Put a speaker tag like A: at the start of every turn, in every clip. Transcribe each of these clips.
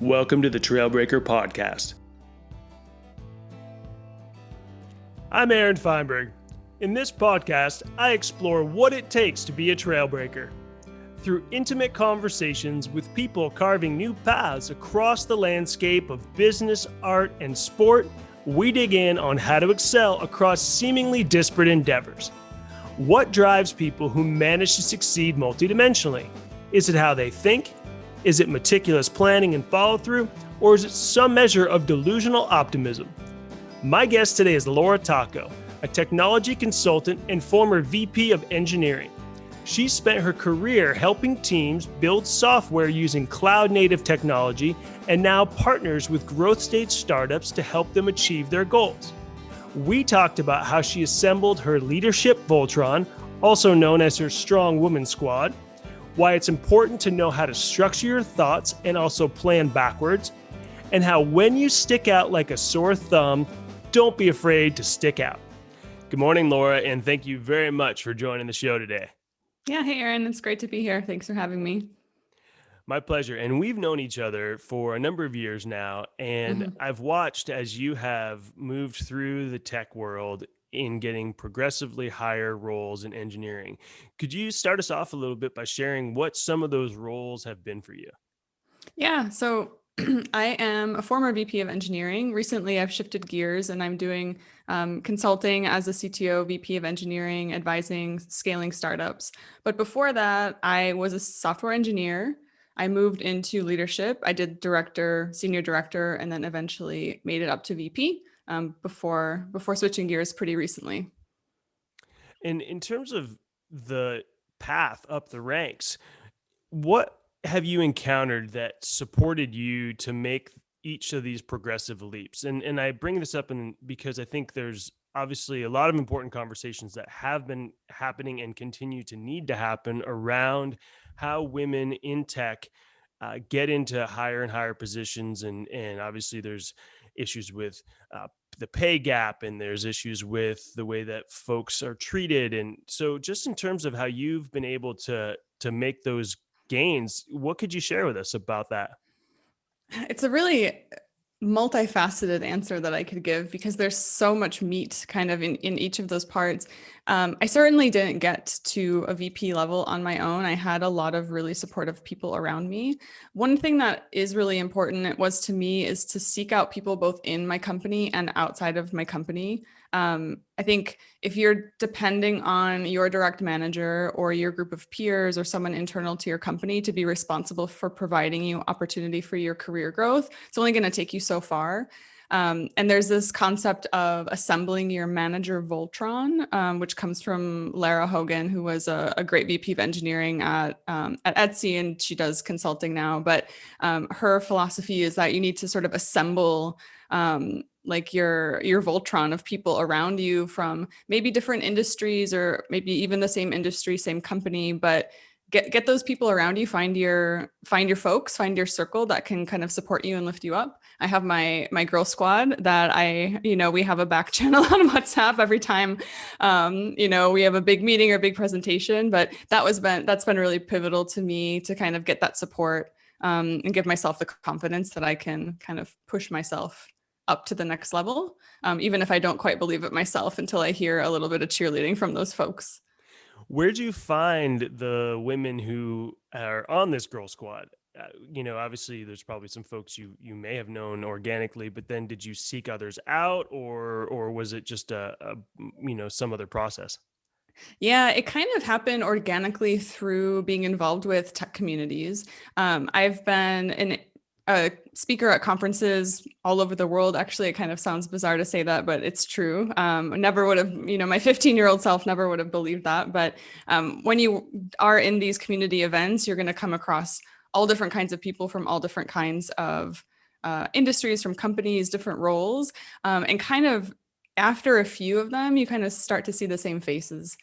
A: Welcome to the Trailbreaker Podcast. I'm Aaron Feinberg. In this podcast, I explore what it takes to be a trailbreaker. Through intimate conversations with people carving new paths across the landscape of business, art, and sport, we dig in on how to excel across seemingly disparate endeavors. What drives people who manage to succeed multidimensionally? Is it how they think? Is it meticulous planning and follow-through? Or is it some measure of delusional optimism? My guest today is Laura Tacho, a technology consultant and former VP of engineering. She spent her career helping teams build software using cloud-native technology and now partners with growth stage startups to help them achieve their goals. We talked about how she assembled her leadership Voltron, also known as her Strong Woman Squad, why it's important to know how to structure your thoughts and also plan backwards, and how when you stick out like a sore thumb, don't be afraid to stick out. Good morning, Laura, and thank you very much for joining the show today.
B: Yeah, hey, Aaron, it's great to be here. Thanks for having me.
A: My pleasure. And we've known each other for a number of years now, and I've watched as you have moved through the tech world in getting progressively higher roles in engineering. Could you start us off a little bit by sharing what some of those roles have been for you?
B: Yeah, so I am a former VP of engineering. Recently, I've shifted gears and I'm doing consulting as a CTO, VP of engineering, advising, scaling startups. But before that, I was a software engineer. I moved into leadership. I did director, senior director, and then eventually made it up to VP before switching gears pretty recently.
A: And in terms of the path up the ranks, what have you encountered that supported you to make each of these progressive leaps? And I bring this up because I think there's obviously a lot of important conversations that have been happening and continue to need to happen around how women in tech get into higher and higher positions. And obviously there's issues with the pay gap, and there's issues with the way that folks are treated. And so just in terms of how you've been able to make those gains, what could you share with us about that?
B: It's a really multifaceted answer that I could give because there's so much meat kind of in each of those parts. I certainly didn't get to a VP level on my own. I had a lot of really supportive people around me. One thing that is really important, it was to me, is to seek out people both in my company and outside of my company. I think if you're depending on your direct manager or your group of peers or someone internal to your company to be responsible for providing you opportunity for your career growth, it's only going to take you so far. And there's this concept of assembling your manager Voltron, which comes from Laura Hogan, who was a great VP of engineering at Etsy, and she does consulting now. But her philosophy is that you need to sort of assemble like your Voltron of people around you from maybe different industries or maybe even the same industry, same company, but get those people around you, find your folks, find your circle that can kind of support you and lift you up. I have my girl squad that we have a back channel on WhatsApp every time, we have a big meeting or big presentation, but that's been really pivotal to me to kind of get that support and give myself the confidence that I can kind of push myself up to the next level, even if I don't quite believe it myself until I hear a little bit of cheerleading from those folks.
A: Where'd you find the women who are on this girl squad? Obviously there's probably some folks you may have known organically, but then did you seek others out, or was it just some other process?
B: Yeah, it kind of happened organically through being involved with tech communities. I've been a speaker at conferences all over the world. Actually, it kind of sounds bizarre to say that, but it's true. I never would have, my 15-year-old self never would have believed that. But when you are in these community events, you're going to come across all different kinds of people from all different kinds of industries, from companies, different roles, and kind of after a few of them, you kind of start to see the same faces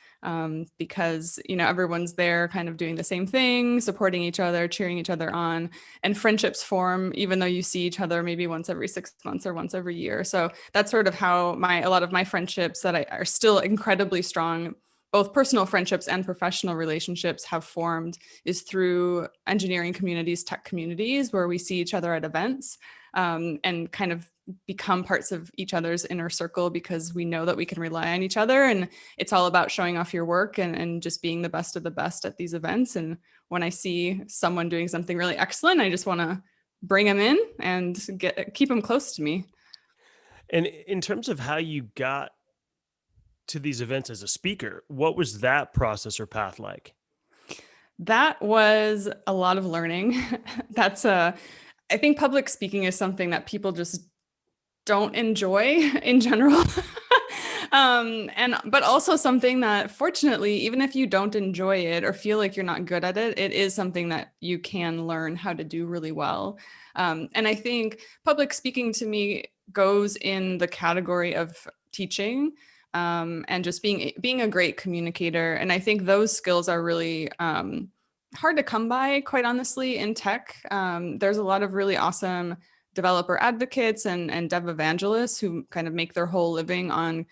B: because, everyone's there kind of doing the same thing, supporting each other, cheering each other on, and friendships form, even though you see each other maybe once every 6 months or once every year. So that's sort of how a lot of my friendships that are still incredibly strong, both personal friendships and professional relationships have formed is through engineering communities, tech communities, where we see each other at events, and kind of become parts of each other's inner circle because we know that we can rely on each other. And it's all about showing off your work and just being the best of the best at these events. And when I see someone doing something really excellent, I just want to bring them in and keep them close to me.
A: And in terms of how you got to these events as a speaker, what was that process or path like?
B: That was a lot of learning. I think public speaking is something that people just don't enjoy in general. But also something that, fortunately, even if you don't enjoy it or feel like you're not good at it, it is something that you can learn how to do really well. And I think public speaking to me goes in the category of teaching, and just being a great communicator. And I think those skills are really hard to come by, quite honestly, in tech. There's a lot of really awesome developer advocates and dev evangelists who kind of make their whole living on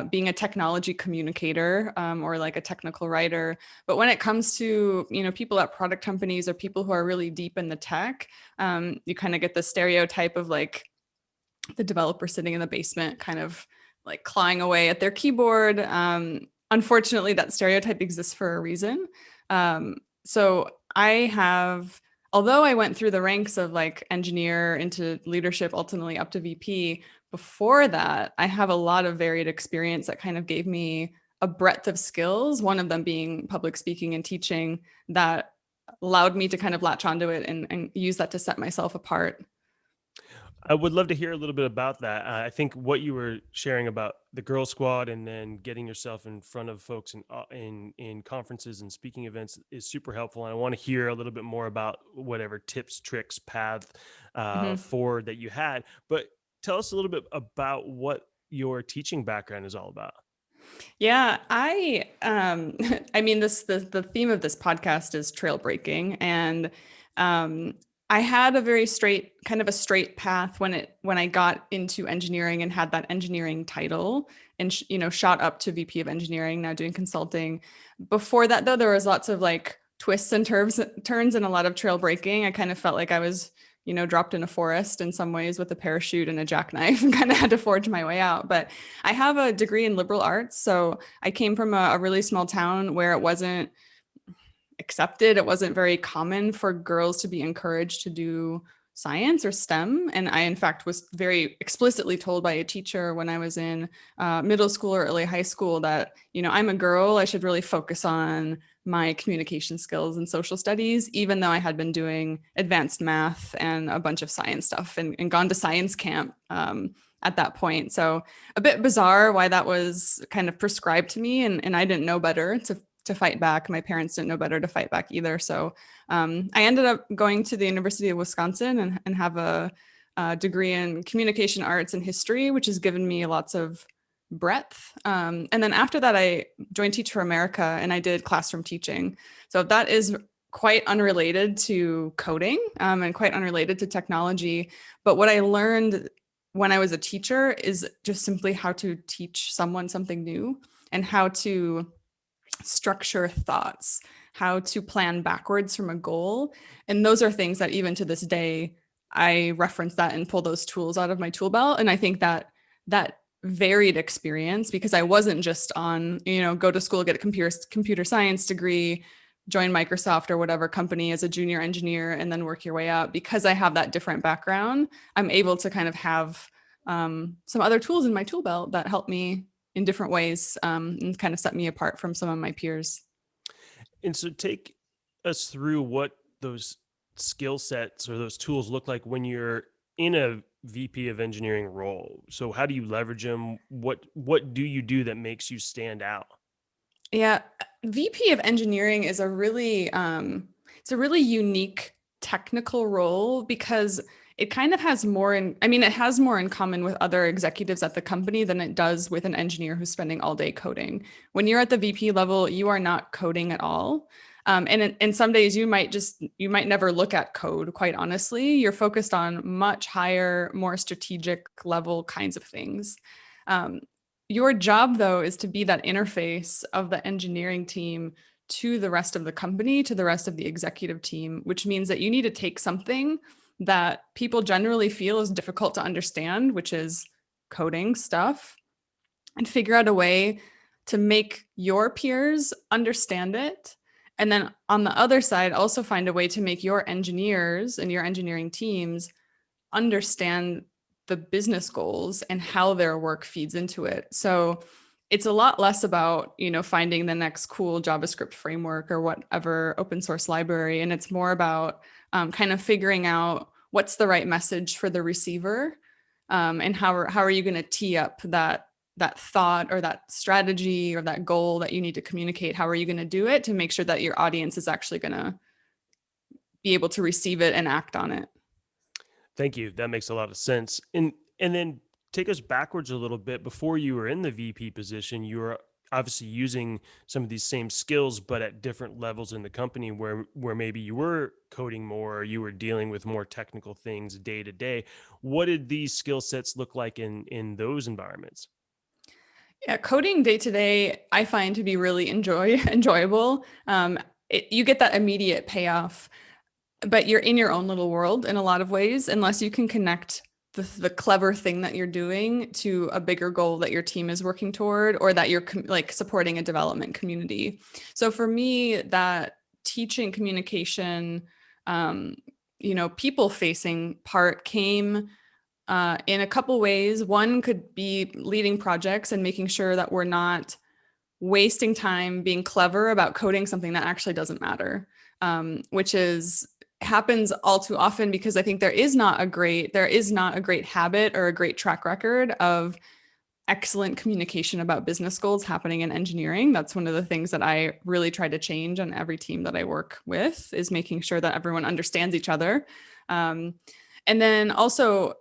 B: being a technology communicator, or like a technical writer. But when it comes to, people at product companies or people who are really deep in the tech, you kind of get the stereotype of like the developer sitting in the basement, kind of like clawing away at their keyboard. Unfortunately, that stereotype exists for a reason. So although I went through the ranks of like engineer into leadership, ultimately up to VP, before that, I have a lot of varied experience that kind of gave me a breadth of skills, one of them being public speaking and teaching, that allowed me to kind of latch onto it and use that to set myself apart.
A: I would love to hear a little bit about that. I think what you were sharing about the Girl Squad and then getting yourself in front of folks in conferences and speaking events is super helpful. And I want to hear a little bit more about whatever tips, tricks, path forward that you had. But tell us a little bit about what your teaching background is all about.
B: Yeah, I mean, the theme of this podcast is trail breaking, and I had a very straight path when I got into engineering and had that engineering title, and shot up to VP of engineering, now doing consulting. Before that, though, there was lots of like twists and turns and a lot of trail breaking. I kind of felt like I was dropped in a forest in some ways with a parachute and a jackknife and kind of had to forge my way out. But I have a degree in liberal arts. So I came from a really small town where it wasn't accepted. It wasn't very common for girls to be encouraged to do science or STEM. And I, in fact, was very explicitly told by a teacher when I was in middle school or early high school that, I'm a girl, I should really focus on my communication skills and social studies, even though I had been doing advanced math and a bunch of science stuff and gone to science camp at that point. So a bit bizarre why that was kind of prescribed to me. And I didn't know better to fight back. My parents didn't know better to fight back either. So I ended up going to the University of Wisconsin and have a degree in communication arts and history, which has given me lots of breadth. And then after that, I joined Teach for America and I did classroom teaching. So that is quite unrelated to coding and quite unrelated to technology. But what I learned when I was a teacher is just simply how to teach someone something new and how to structure thoughts, how to plan backwards from a goal. And those are things that even to this day, I reference that and pull those tools out of my tool belt. And I think that varied experience, because I wasn't just on, go to school, get a computer science degree, join Microsoft or whatever company as a junior engineer, and then work your way up. Because I have that different background, I'm able to kind of have some other tools in my tool belt that help me in different ways and kind of set me apart from some of my peers.
A: And so take us through what those skill sets or those tools look like when you're in a VP of engineering role. So how do you leverage them? What do you do that makes you stand out?
B: Yeah, VP of engineering is it's a really unique technical role because it kind of has it has more in common with other executives at the company than it does with an engineer who's spending all day coding. When you're at the VP level, you are not coding at all. And some days you might never look at code, quite honestly. You're focused on much higher, more strategic level kinds of things. Your job, though, is to be that interface of the engineering team to the rest of the company, to the rest of the executive team, which means that you need to take something that people generally feel is difficult to understand, which is coding stuff, and figure out a way to make your peers understand it. And then on the other side, also find a way to make your engineers and your engineering teams understand the business goals and how their work feeds into it. So it's a lot less about, finding the next cool JavaScript framework or whatever open source library. And it's more about kind of figuring out what's the right message for the receiver, and how are you going to tee up that thought or that strategy or that goal that you need to communicate. How are you going to do it to make sure that your audience is actually going to be able to receive it and act on it?
A: Thank you. That makes a lot of sense. And then take us backwards a little bit. Before you were in the VP position, you were obviously using some of these same skills, but at different levels in the company where maybe you were coding more, or you were dealing with more technical things day to day. What did these skill sets look like in those environments?
B: Yeah, coding day to day, I find to be really enjoyable. You get that immediate payoff, but you're in your own little world in a lot of ways, unless you can connect the clever thing that you're doing to a bigger goal that your team is working toward, or that you're like supporting a development community. So for me, that teaching communication, people facing part came in a couple ways. One could be leading projects and making sure that we're not wasting time being clever about coding something that actually doesn't matter, which is happens all too often, because I think there is not a great habit or a great track record of excellent communication about business goals happening in engineering. That's one of the things that I really try to change on every team that I work with, is making sure that everyone understands each other. And then also,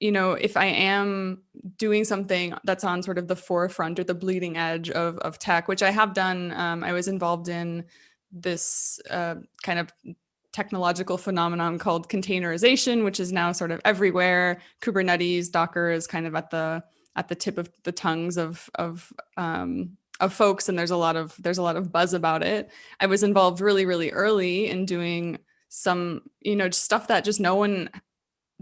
B: if I am doing something that's on sort of the forefront or the bleeding edge of tech, which I have done, I was involved in this kind of technological phenomenon called containerization, which is now sort of everywhere. Kubernetes, Docker is kind of at the tip of the tongues of folks, and there's a lot of buzz about it. I was involved really, really early in doing some, stuff that just no one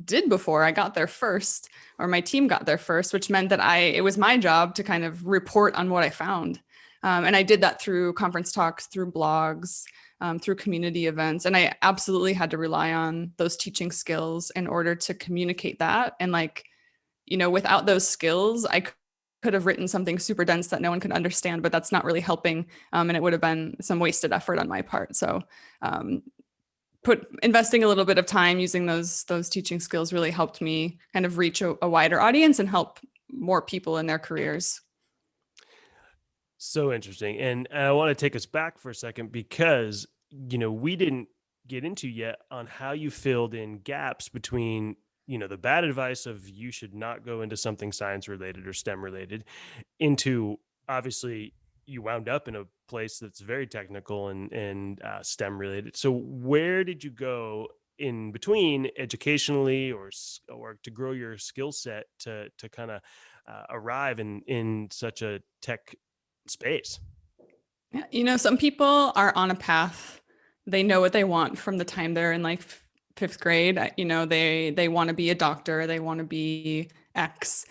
B: did before. I got there first, or my team got there first, which meant that it was my job to kind of report on what I found. And I did that through conference talks, through blogs, through community events. And I absolutely had to rely on those teaching skills in order to communicate that. And without those skills, I could have written something super dense that no one could understand, but that's not really helping. And it would have been some wasted effort on my part. So investing a little bit of time using those teaching skills really helped me kind of reach a wider audience and help more people in their careers.
A: So interesting. And I want to take us back for a second, because, we didn't get into yet on how you filled in gaps between, the bad advice of you should not go into something science related or STEM related, into obviously you wound up in a place that's very technical and STEM related. So where did you go in between educationally, or to grow your skill set to kind of arrive in such a tech space?
B: Yeah, some people are on a path. They know what they want from the time they're in like fifth grade. They want to be a doctor. They want to be X.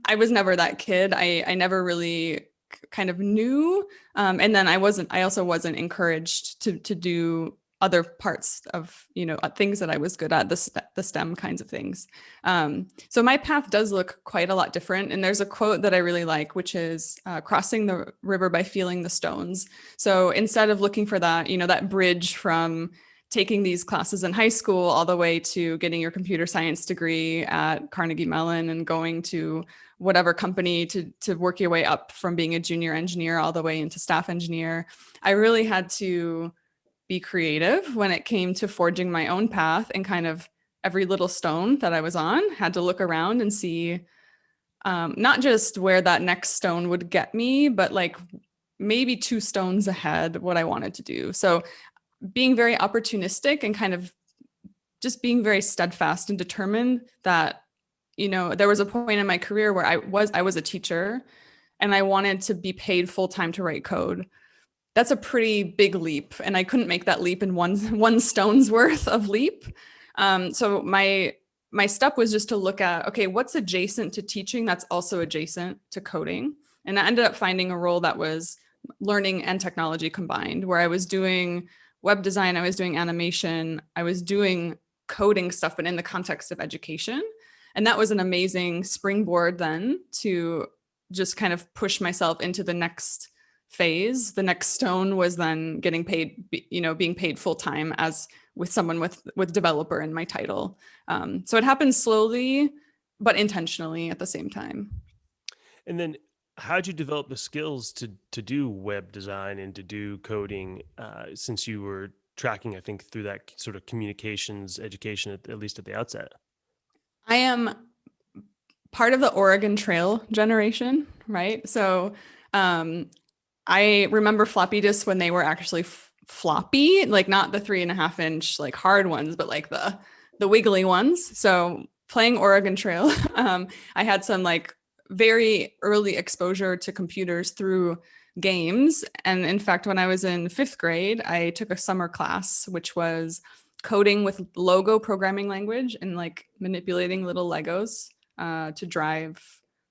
B: I was never that kid. I never really kind of knew. And then I also wasn't encouraged to do other parts of, things that I was good at, the STEM kinds of things. So my path does look quite a lot different. And there's a quote that I really like, which is crossing the river by feeling the stones. So instead of looking for that, that bridge from taking these classes in high school all the way to getting your computer science degree at Carnegie Mellon and going to whatever company to work your way up from being a junior engineer all the way into staff engineer, I really had to be creative when it came to forging my own path, and kind of every little stone that I was on, had to look around and see not just where that next stone would get me, but like maybe 2 stones ahead what I wanted to do. So being very opportunistic and kind of just being very steadfast and determined that there was a point in my career where I was a teacher and I wanted to be paid full time to write code. That's a pretty big leap, and I couldn't make that leap in one stone's worth of leap. So my step was just to look at, okay, what's adjacent to teaching that's also adjacent to coding, and I ended up finding a role that was learning and technology combined, where I was doing web design, I was doing animation, I was doing coding stuff, but in the context of education. And that was an amazing springboard then to just kind of push myself into the next phase. The next stone was then getting paid, being paid full time as with someone with developer in my title. So it happened slowly, but intentionally at the same time.
A: And then how'd you develop the skills to do web design and to do coding, since you were tracking, I think, through that sort of communications education, at least at the outset?
B: I am part of the Oregon Trail generation, right? So I remember floppy disks when they were actually floppy, like not the 3.5-inch like hard ones, but like the wiggly ones. So playing Oregon Trail, I had some like very early exposure to computers through games. And in fact, when I was in 5th grade, I took a summer class, which was coding with Logo programming language and like manipulating little Legos to drive.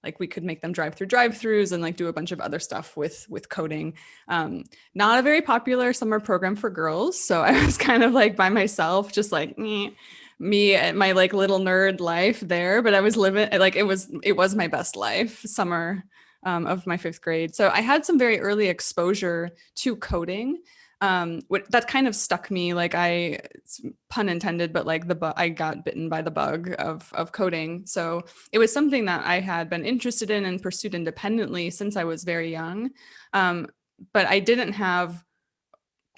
B: Like we could make them drive through drive-throughs and like do a bunch of other stuff with coding. Not a very popular summer program for girls. So I was kind of like by myself, just like me at my like little nerd life there. But I was living like it was my best life summer of my 5th grade. So I had some very early exposure to coding. That kind of stuck me, like pun intended, but like I got bitten by the bug of coding. So it was something that I had been interested in and pursued independently since I was very young. But I didn't have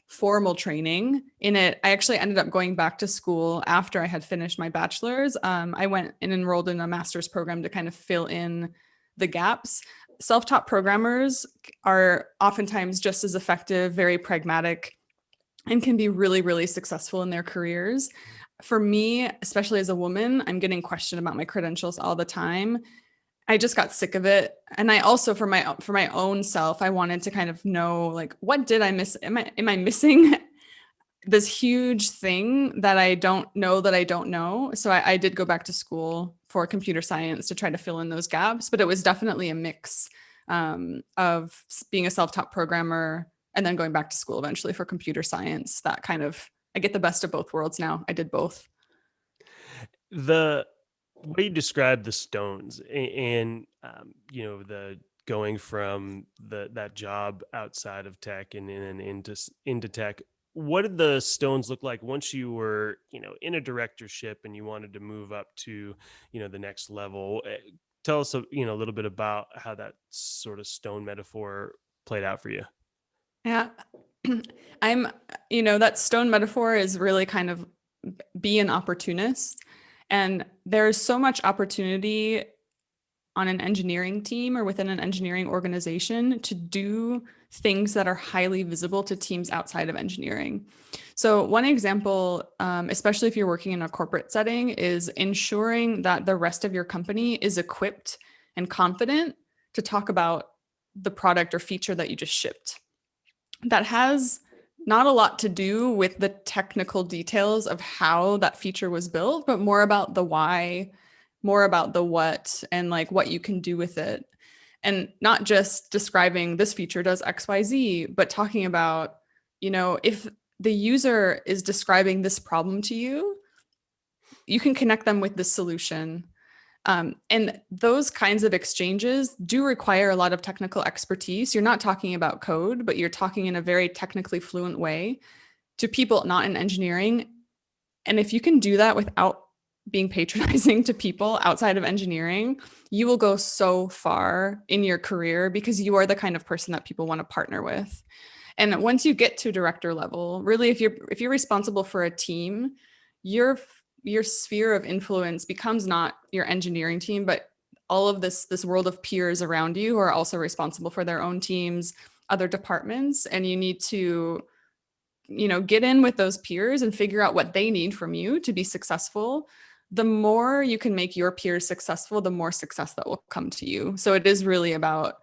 B: formal training in it. I actually ended up going back to school after I had finished my bachelor's. I went and enrolled in a master's program to kind of fill in the gaps. Self-taught programmers are oftentimes just as effective, very pragmatic, and can be really, really successful in their careers. For me, especially as a woman, I'm getting questioned about my credentials all the time. I just got sick of it. And I also, for my own self, I wanted to kind of know, like, what did I miss? Am I missing this huge thing that I don't know that I don't know? So I did go back to school for computer science to try to fill in those gaps, but it was definitely a mix of being a self-taught programmer and then going back to school eventually for computer science. That kind of, I get the best of both worlds now. I did both.
A: The way you describe the stones and the going from that job outside of tech and then into tech, what did the stones look like once you were in a directorship and you wanted to move up to the next level? Tell us a little bit about how that sort of stone metaphor played out for you.
B: Yeah. I'm, that stone metaphor is really kind of be an opportunist. And there's so much opportunity on an engineering team or within an engineering organization to do things that are highly visible to teams outside of engineering. So one example, especially if you're working in a corporate setting, is ensuring that the rest of your company is equipped and confident to talk about the product or feature that you just shipped. That has not a lot to do with the technical details of how that feature was built, but more about the why, more about the what, and like what you can do with it. And not just describing this feature does XYZ, but talking about, if the user is describing this problem to you, you can connect them with the solution. And those kinds of exchanges do require a lot of technical expertise. You're not talking about code, but you're talking in a very technically fluent way to people not in engineering. And if you can do that without being patronizing to people outside of engineering, you will go so far in your career because you are the kind of person that people want to partner with. And once you get to director level, really, if you're responsible for a team, your sphere of influence becomes not your engineering team, but all of this world of peers around you who are also responsible for their own teams, other departments, and you need to get in with those peers and figure out what they need from you to be successful the more you can make your peers successful, the more success that will come to you. So it is really about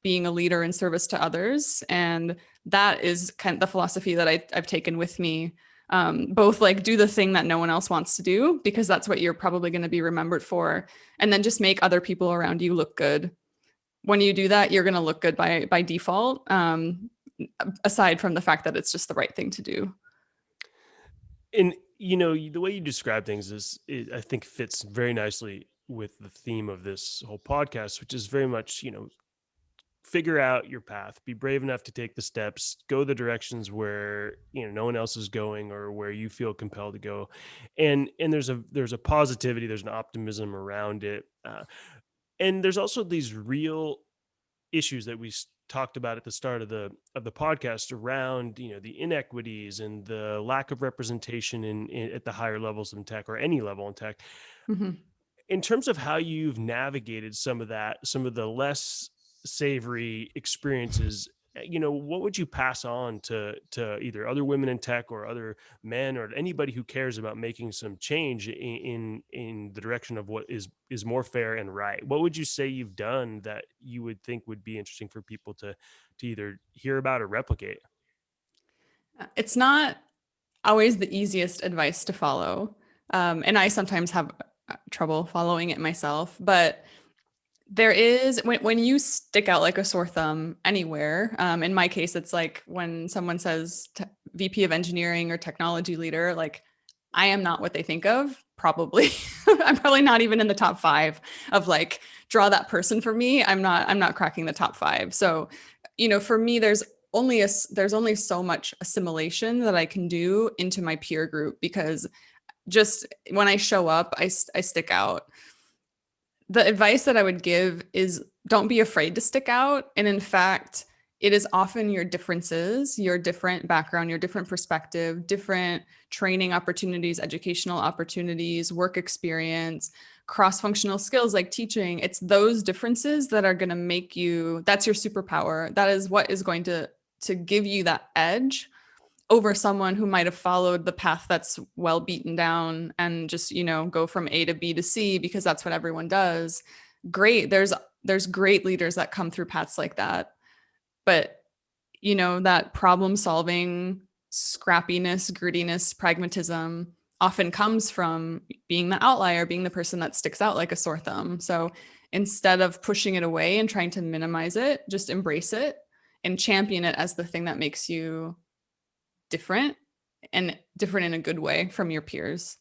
B: being a leader in service to others. And that is kind of the philosophy that I've taken with me. Both like do the thing that no one else wants to do, because that's what you're probably going to be remembered for. And then just make other people around you look good. When you do that, you're going to look good by default, aside from the fact that it's just the right thing to do.
A: And the way you describe things I think fits very nicely with the theme of this whole podcast, which is very much, figure out your path, be brave enough to take the steps, go the directions where no one else is going or where you feel compelled to go. And there's a positivity, there's an optimism around it, and there's also these real issues that we talked about at the start of the podcast around the inequities and the lack of representation at the higher levels in tech, or any level in tech.
B: Mm-hmm.
A: In terms of how you've navigated some of that, some of the less savory experiences, what would you pass on to either other women in tech or other men or anybody who cares about making some change in the direction of what is more fair and right? What would you say you've done that you would think would be interesting for people to either hear about or replicate?
B: It's not always the easiest advice to follow. And I sometimes have trouble following it myself, but there is, when you stick out like a sore thumb anywhere, in my case, it's like when someone says VP of engineering or technology leader, like I am not what they think of, probably. I'm probably not even in the top 5 of like, draw that person for me. I'm not cracking the top 5. So, for me, there's only so much assimilation that I can do into my peer group, because just when I show up, I stick out. The advice that I would give is don't be afraid to stick out. And in fact, it is often your differences, your different background, your different perspective, different training opportunities, educational opportunities, work experience, cross-functional skills like teaching. It's those differences that are going to make you, that's your superpower. That is what is going to give you that edge over someone who might have followed the path that's well beaten down and just, go from A to B to C because that's what everyone does. Great. There's great leaders that come through paths like that. But, that problem solving, scrappiness, grittiness, pragmatism often comes from being the outlier, being the person that sticks out like a sore thumb. So instead of pushing it away and trying to minimize it, just embrace it and champion it as the thing that makes you different, and different in a good way from your peers.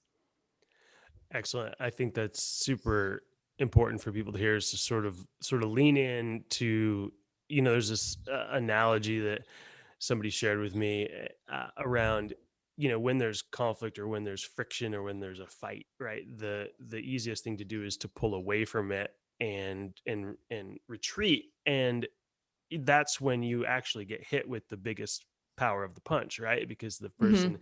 A: Excellent. I think that's super important for people to hear, is to sort of lean in to, there's this analogy that somebody shared with me around, when there's conflict or when there's friction or when there's a fight, right? The easiest thing to do is to pull away from it and retreat. And that's when you actually get hit with the biggest power of the punch, right? Because the person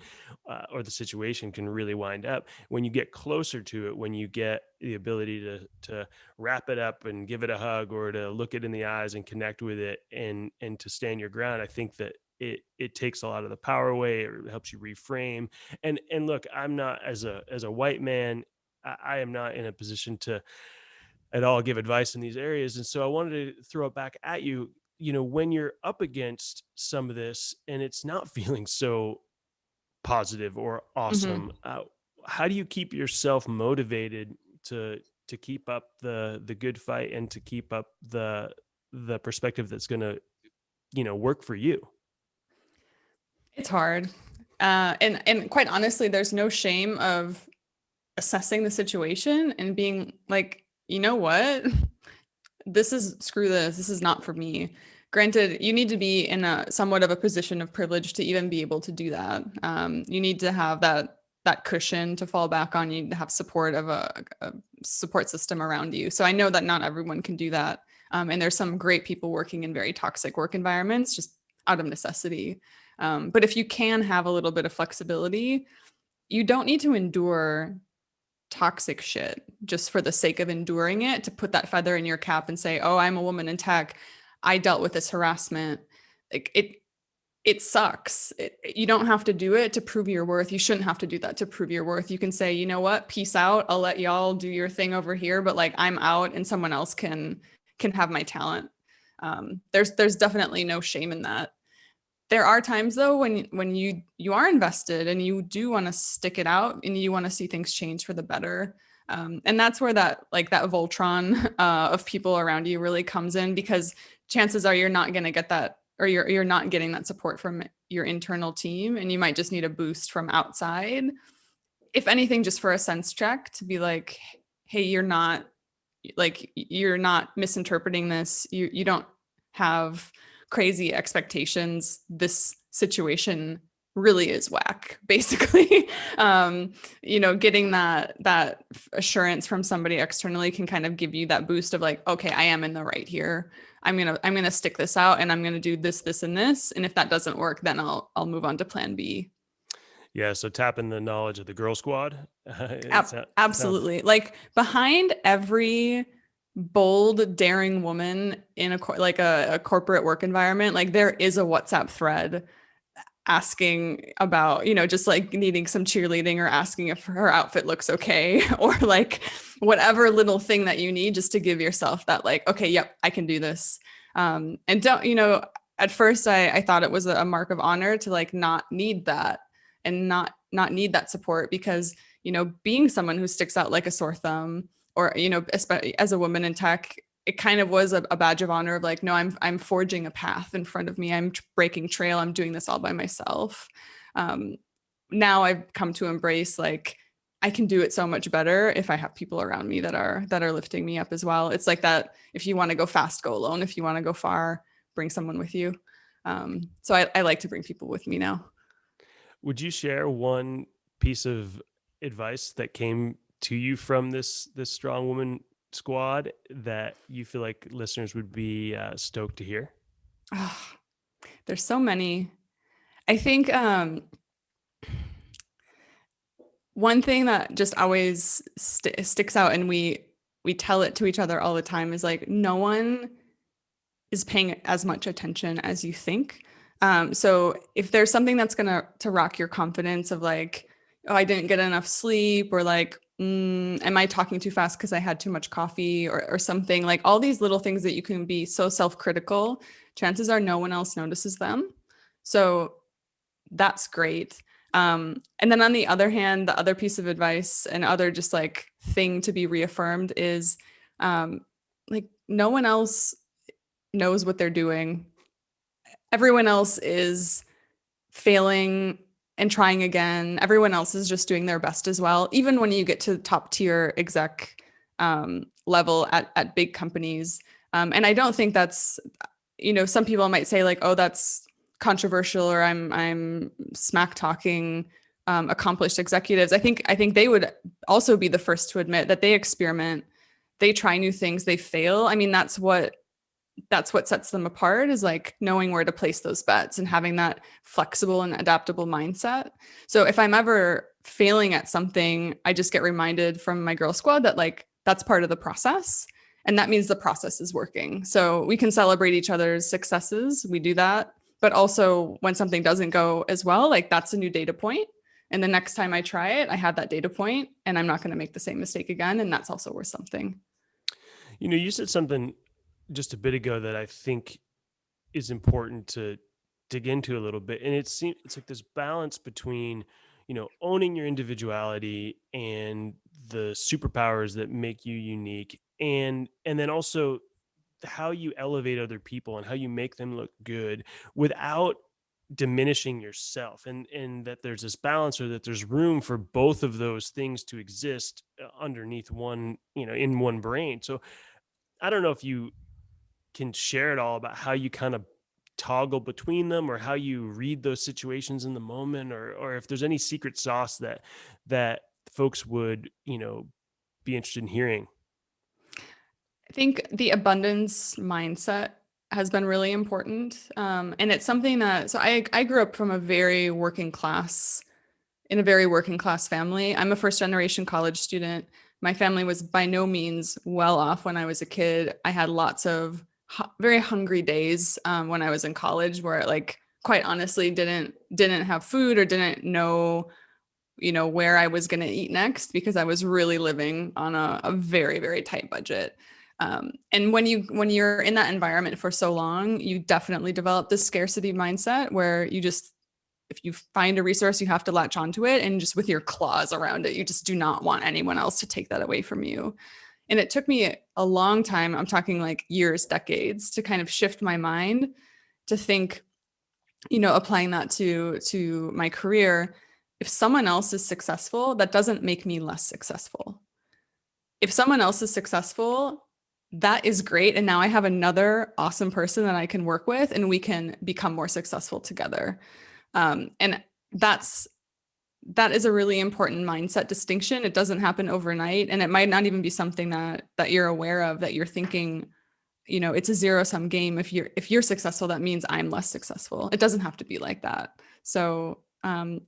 A: or the situation can really wind up. When you get closer to it, when you get the ability to wrap it up and give it a hug, or to look it in the eyes and connect with it, and to stand your ground, I think that it takes a lot of the power away. It helps you reframe. And look, I'm not, as a white man, I am not in a position to at all give advice in these areas. And so I wanted to throw it back at you. When you're up against some of this and it's not feeling so positive or awesome, how do you keep yourself motivated to keep up the good fight and to keep up the perspective that's going to work for you?
B: It's hard. And quite honestly, there's no shame of assessing the situation and being like, you know what? Screw this. This is not for me. Granted, you need to be in a somewhat of a position of privilege to even be able to do that. You need to have that cushion to fall back on. You need to have support of a support system around you. So I know that not everyone can do that. And there's some great people working in very toxic work environments, just out of necessity. But if you can have a little bit of flexibility, you don't need to endure toxic shit just for the sake of enduring it, to put that feather in your cap and say, oh, I'm a woman in tech, I dealt with this harassment. Like it sucks. You don't have to do it to prove your worth. You shouldn't have to do that to prove your worth. You can say, you know what, peace out. I'll let y'all do your thing over here, but like I'm out and someone else can have my talent. There's definitely no shame in that. There are times though when you are invested and you do want to stick it out and you want to see things change for the better. And that's where that Voltron of people around you really comes in, because chances are you're not going to get that, or you're not getting that support from your internal team, and you might just need a boost from outside. If anything, just for a sense check to be like, hey, you're not misinterpreting this. You don't have crazy expectations. This situation really is whack, basically. Getting that assurance from somebody externally can kind of give you that boost of like, okay, I am in the right here. I'm gonna stick this out and I'm gonna do this, this, and this. And if that doesn't work, then I'll move on to plan B.
A: Yeah, so tapping the knowledge of the girl squad.
B: Absolutely. Like behind every bold, daring woman in a corporate work environment, like there is a WhatsApp thread asking about, just like needing some cheerleading or asking if her outfit looks okay, or like whatever little thing that you need just to give yourself that like, okay, yep, I can do this. And don't, at first I thought it was a mark of honor to like not need that and not need that support, because, being someone who sticks out like a sore thumb, or, especially as a woman in tech, it kind of was a badge of honor of like, no, I'm forging a path in front of me. I'm breaking trail. I'm doing this all by myself. Now I've come to embrace like, I can do it so much better if I have people around me that are lifting me up as well. It's like that. If you want to go fast, go alone. If you want to go far, bring someone with you. So I like to bring people with me now.
A: Would you share one piece of advice that came to you from this strong woman squad that you feel like listeners would be stoked to hear?
B: Oh, there's so many. I think one thing that just always sticks out, and we tell it to each other all the time, is like, no one is paying as much attention as you think. So if there's something that's gonna rock your confidence of like, oh, I didn't get enough sleep, or like, am I talking too fast because I had too much coffee, or something, like all these little things that you can be so self-critical, chances are no one else notices them. So that's great. And then on the other hand, the other piece of advice and other just like thing to be reaffirmed is like no one else knows what they're doing. Everyone else is failing and trying again. Everyone else is just doing their best as well. Even when you get to top tier exec level at big companies. And I don't think that's, some people might say like, oh, that's controversial, or I'm smack talking accomplished executives. I think they would also be the first to admit that they experiment, they try new things, they fail. I mean, that's what sets them apart, is like knowing where to place those bets and having that flexible and adaptable mindset. So if I'm ever failing at something, I just get reminded from my girl squad that like, that's part of the process. And that means the process is working. So we can celebrate each other's successes. We do that. But also when something doesn't go as well, like that's a new data point. And the next time I try it, I have that data point and I'm not going to make the same mistake again. And that's also worth something.
A: You said something just a bit ago that I think is important to dig into a little bit. And it's like this balance between, owning your individuality and the superpowers that make you unique. And then also how you elevate other people and how you make them look good without diminishing yourself, and that there's this balance, or that there's room for both of those things to exist underneath one, in one brain. So I don't know if you can share it all about how you kind of toggle between them, or how you read those situations in the moment, or if there's any secret sauce that folks would, be interested in hearing.
B: I think the abundance mindset has been really important. And it's something that, so I grew up from in a very working class family. I'm a first generation college student. My family was by no means well off when I was a kid. I had lots of very hungry days when I was in college, where like quite honestly didn't have food or didn't know, where I was going to eat next, because I was really living on a very, very tight budget. And when you're in that environment for so long, you definitely develop this scarcity mindset where if you find a resource, you have to latch onto it, and just with your claws around it. You just do not want anyone else to take that away from you. And it took me a long time, I'm talking like years, decades, to kind of shift my mind to think, applying that to my career. If someone else is successful, that doesn't make me less successful. If someone else is successful, that is great. And now I have another awesome person that I can work with, and we can become more successful together. And that is a really important mindset distinction. It doesn't happen overnight, and it might not even be something that you're aware of, that you're thinking, it's a zero-sum game. If you're successful, that means I'm less successful. It doesn't have to be like that. So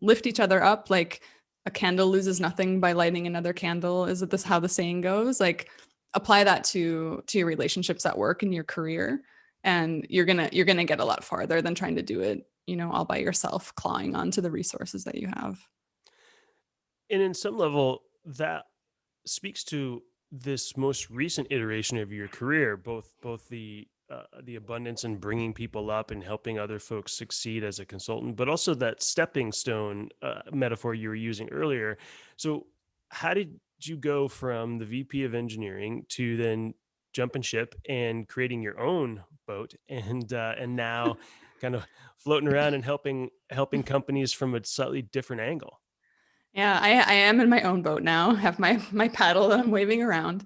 B: lift each other up. Like, a candle loses nothing by lighting another candle. Is it this how the saying goes? Like, apply that to your relationships at work and your career, and you're gonna get a lot farther than trying to do it, all by yourself, clawing onto the resources that you have.
A: And in some level, that speaks to this most recent iteration of your career, both the abundance and bringing people up and helping other folks succeed as a consultant, but also that stepping stone metaphor you were using earlier. So, how did you go from the VP of engineering to then jumping ship and creating your own boat, and now kind of floating around and helping companies from a slightly different angle?
B: Yeah, I am in my own boat now. I have my paddle that I'm waving around.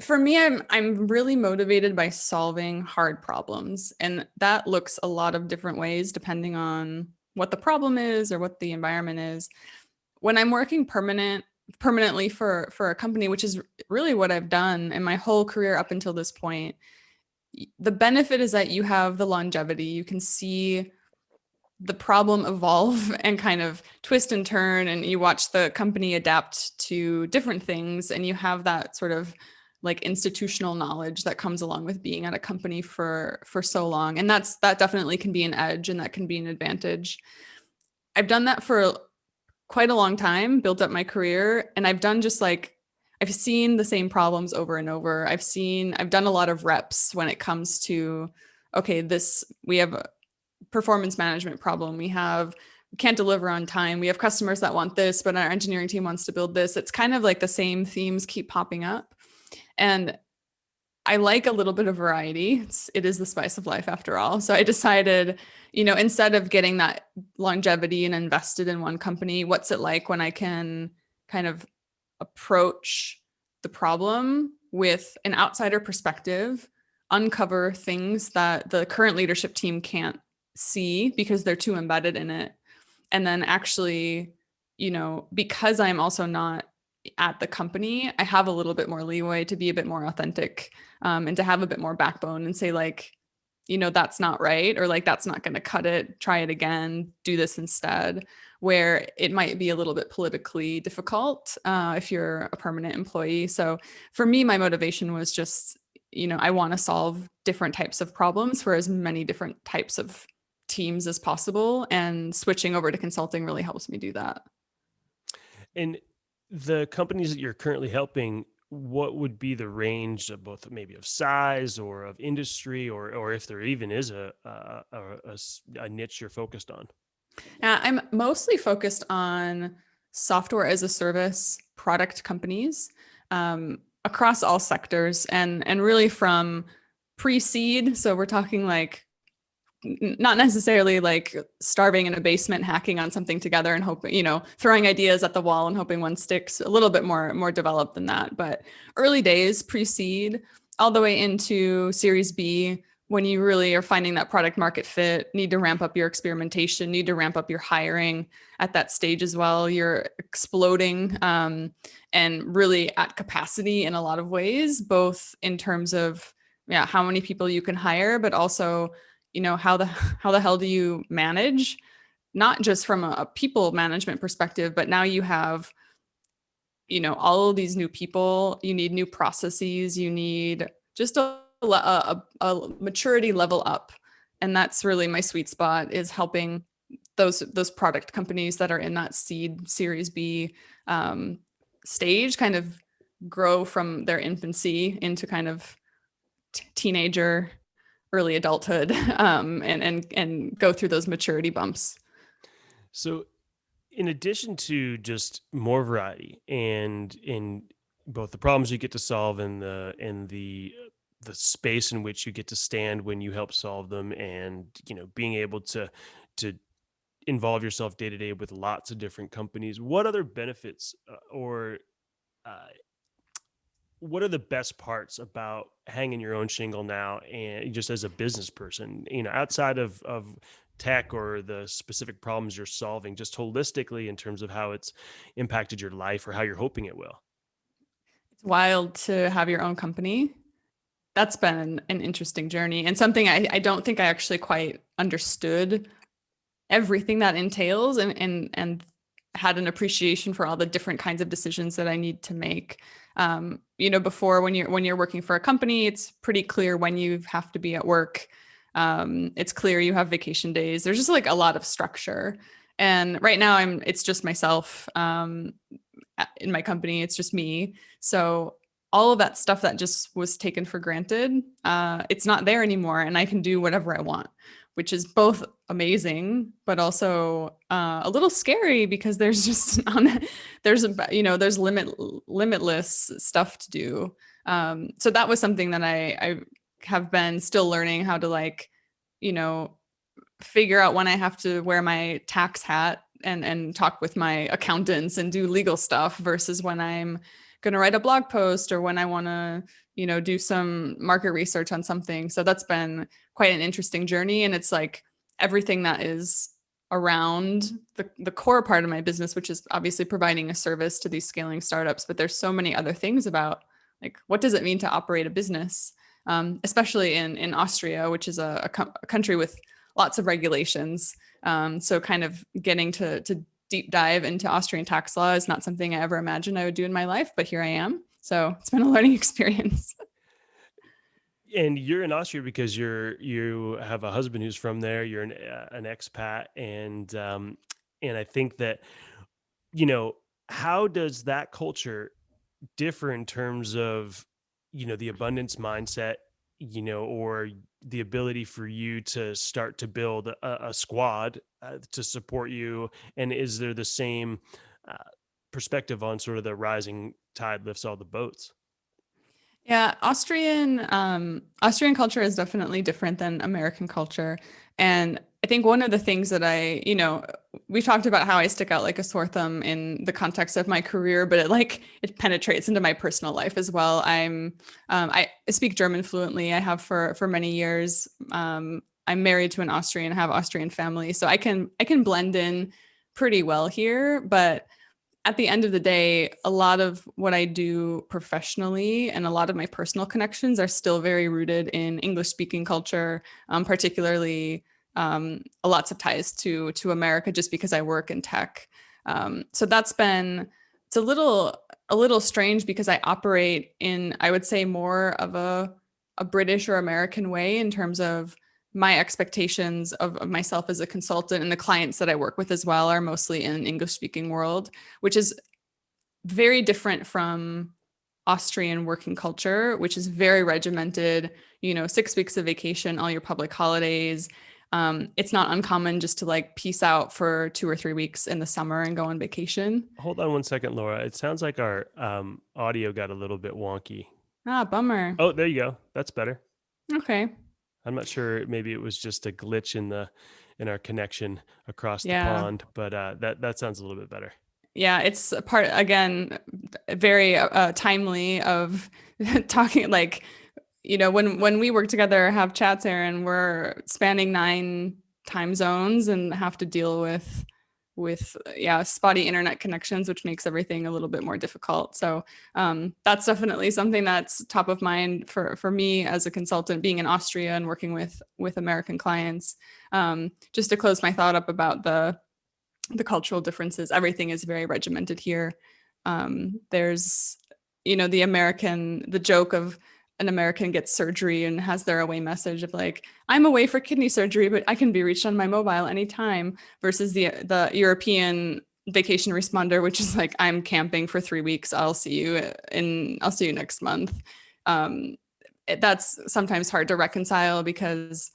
B: For me, I'm really motivated by solving hard problems, and that looks a lot of different ways depending on what the problem is or what the environment is. When I'm working permanently for a company, which is really what I've done in my whole career up until this point, the benefit is that you have the longevity. You can see the problem evolve and kind of twist and turn, and you watch the company adapt to different things, and you have that sort of like institutional knowledge that comes along with being at a company for so long. And that definitely can be an edge, and that can be an advantage. I've done that for quite a long time, built up my career, and I've seen the same problems over and over. I've done a lot of reps when it comes to, okay, we have a performance management problem. We can't deliver on time. We have customers that want this, but our engineering team wants to build this. It's kind of like the same themes keep popping up. And I like a little bit of variety. It is the spice of life after all. So I decided, instead of getting that longevity and invested in one company, what's it like when I can kind of approach the problem with an outsider perspective, uncover things that the current leadership team can't see because they're too embedded in it. And then actually, because I'm also not at the company, I have a little bit more leeway to be a bit more authentic, and to have a bit more backbone and say, like, that's not right, or like, that's not going to cut it. Try it again. Do this instead. Where it might be a little bit politically difficult if you're a permanent employee. So for me, my motivation was just, I want to solve different types of problems for as many different types of teams as possible. And switching over to consulting really helps me do that.
A: And the companies that you're currently helping, what would be the range of both maybe of size or of industry, or if there even is a niche you're focused on?
B: I'm mostly focused on software as a service product companies, across all sectors, and really from pre-seed. So we're talking like not necessarily like starving in a basement, hacking on something together and hoping, throwing ideas at the wall and hoping one sticks. A little bit more developed than that, but early days, pre-seed, all the way into Series B, when you really are finding that product market fit, need to ramp up your experimentation, need to ramp up your hiring at that stage as well. You're exploding, and really at capacity in a lot of ways, both in terms of how many people you can hire, but also how the hell do you manage, not just from a people management perspective, but now you have all of these new people. You need new processes. You need just a maturity level up And that's really my sweet spot, is helping those product companies that are in that seed Series B stage kind of grow from their infancy into kind of teenager, early adulthood, and go through those maturity bumps.
A: So, in addition to just more variety and in both the problems you get to solve and the space in which you get to stand when you help solve them, and being able to involve yourself day to day with lots of different companies, what other benefits or uh, what are the best parts about hanging your own shingle now, and just as a business person, outside of tech or the specific problems you're solving, just holistically in terms of how it's impacted your life or how you're hoping it will?
B: It's wild to have your own company. That's been an interesting journey, and something I don't think I actually quite understood everything that entails, and had an appreciation for all the different kinds of decisions that I need to make. Before, when you're working for a company, it's pretty clear when you have to be at work. It's clear you have vacation days. There's just like a lot of structure. And right now it's just myself. In my company, it's just me. So all of that stuff that just was taken for granted, it's not there anymore, and I can do whatever I want, which is both amazing but also a little scary, because there's just there's limitless stuff to do. So that was something that I have been still learning how to, like, you know figure out when I have to wear my tax hat and talk with my accountants and do legal stuff, versus when I'm going to write a blog post, or when I want to, do some market research on something. So that's been quite an interesting journey. And it's like everything that is around the core part of my business, which is obviously providing a service to these scaling startups. But there's so many other things about, like, what does it mean to operate a business, especially in Austria, which is a country with lots of regulations. So kind of getting to deep dive into Austrian tax law is not something I ever imagined I would do in my life, but here I am. So it's been a learning experience.
A: And you're in Austria because you have a husband who's from there. You're an expat, and I think that, you know how does that culture differ in terms of, the abundance mindset, or the ability for you to start to build a squad to support you? And is there the same uh, perspective on sort of the rising tide lifts all the boats?
B: Yeah, Austrian culture is definitely different than American culture. And I think one of the things that we've talked about how I stick out like a sore thumb in the context of my career, but it penetrates into my personal life as well. I speak German fluently. I have for many years. I'm married to an Austrian, have Austrian family, so I can blend in pretty well here. But at the end of the day, a lot of what I do professionally and a lot of my personal connections are still very rooted in English speaking culture, particularly lots of ties to America, just because I work in tech. So it's a little strange, because I operate in, I would say, more of a British or American way in terms of my expectations of myself as a consultant, and the clients that I work with as well are mostly in English speaking world, which is very different from Austrian working culture, which is very regimented, 6 weeks of vacation, all your public holidays. It's not uncommon just to like peace out for 2 or 3 weeks in the summer and go on vacation.
A: Hold on one second, Laura. It sounds like our audio got a little bit wonky.
B: Ah, bummer.
A: Oh, there you go. That's better.
B: Okay.
A: I'm not sure. Maybe it was just a glitch in our connection across the
B: Yeah.
A: pond, but that sounds a little bit better.
B: Yeah, it's a part, again, very timely of talking, like, when we work together, have chats, Aaron, we're spanning 9 time zones and have to deal with spotty internet connections, which makes everything a little bit more difficult. So that's definitely something that's top of mind for me as a consultant, being in Austria and working with American clients. Just to close my thought up about the cultural differences, everything is very regimented here. There's the joke of an American gets surgery and has their away message of like, I'm away for kidney surgery, but I can be reached on my mobile anytime, versus the European vacation responder, which is like, I'm camping for 3 weeks. I'll see you next month. That's sometimes hard to reconcile, because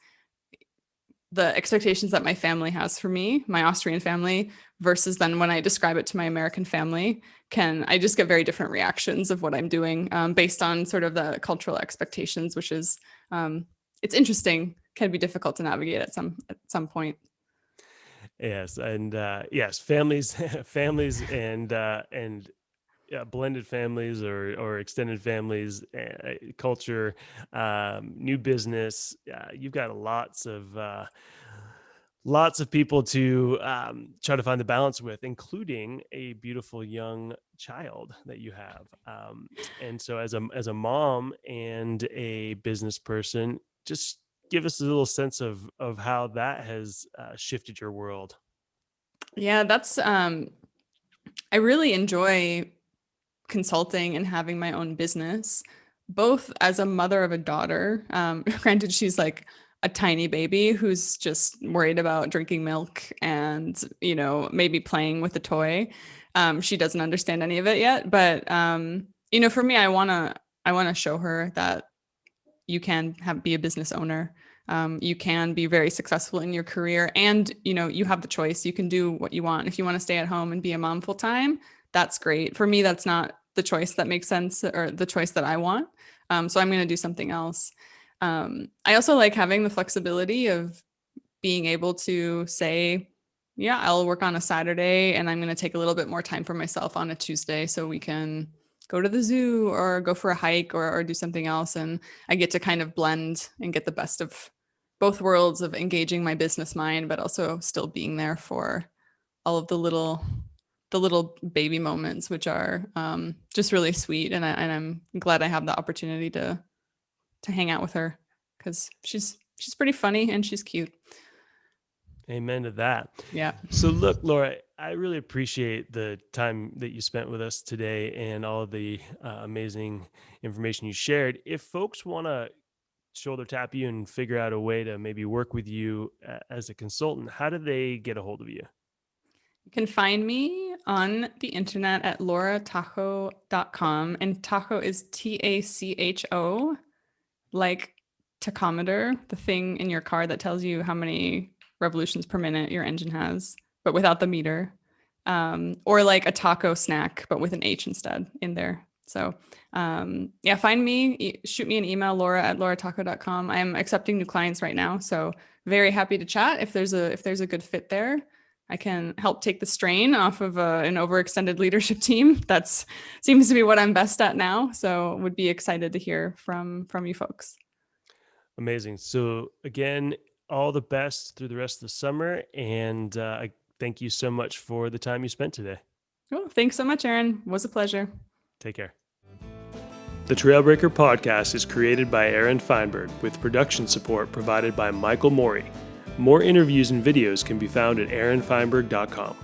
B: the expectations that my family has for me, my Austrian family, versus then when I describe it to my American family, I just get very different reactions of what I'm doing, based on sort of the cultural expectations, which is, it's interesting, can be difficult to navigate at some point.
A: Yes, and yes, families, families, and blended families or extended families, culture, new business. You've got lots of people to try to find the balance with, including a beautiful young child that you have. And so, as a mom and a business person, just give us a little sense of how that has shifted your world.
B: Yeah, that's I really enjoy consulting and having my own business, both as a mother of a daughter. Granted, she's like a tiny baby who's just worried about drinking milk and, maybe playing with a toy. She doesn't understand any of it yet, but for me, I wanna show her that you can be a business owner. You can be very successful in your career, and you have the choice. You can do what you want. If you want to stay at home and be a mom full time, that's great. For me, that's not the choice that makes sense, or the choice that I want. So I'm going to do something else. I also like having the flexibility of being able to say, yeah, I'll work on a Saturday and I'm going to take a little bit more time for myself on a Tuesday, so we can go to the zoo or go for a hike, or do something else. And I get to kind of blend and get the best of both worlds of engaging my business mind, but also still being there for all of the little baby moments, which are just really sweet. And I'm glad I have the opportunity to hang out with her, because she's pretty funny and she's cute.
A: Amen to that.
B: Yeah.
A: So look, Laura, I really appreciate the time that you spent with us today and all of the amazing information you shared. If folks want to shoulder tap you and figure out a way to maybe work with you as a consultant, how do they get a hold of you?
B: You can find me on the internet at lauratacho.com, and Tacho is Tacho, like tachometer, the thing in your car that tells you how many revolutions per minute your engine has, but without the meter. Or like a taco snack, but with an H instead in there. So yeah, find me, shoot me an email, laura@lauratacho.com. I'm accepting new clients right now, so very happy to chat. If there's a good fit there, I can help take the strain off of an overextended leadership team. That's seems to be what I'm best at now. So would be excited to hear from you folks.
A: Amazing. So again, all the best through the rest of the summer, and I thank you so much for the time you spent today.
B: Oh, thanks so much, Aaron. It was a pleasure.
A: Take care. The Trailbreaker podcast is created by Aaron Feinberg with production support provided by Michael Morey. More interviews and videos can be found at aaronfeinberg.com.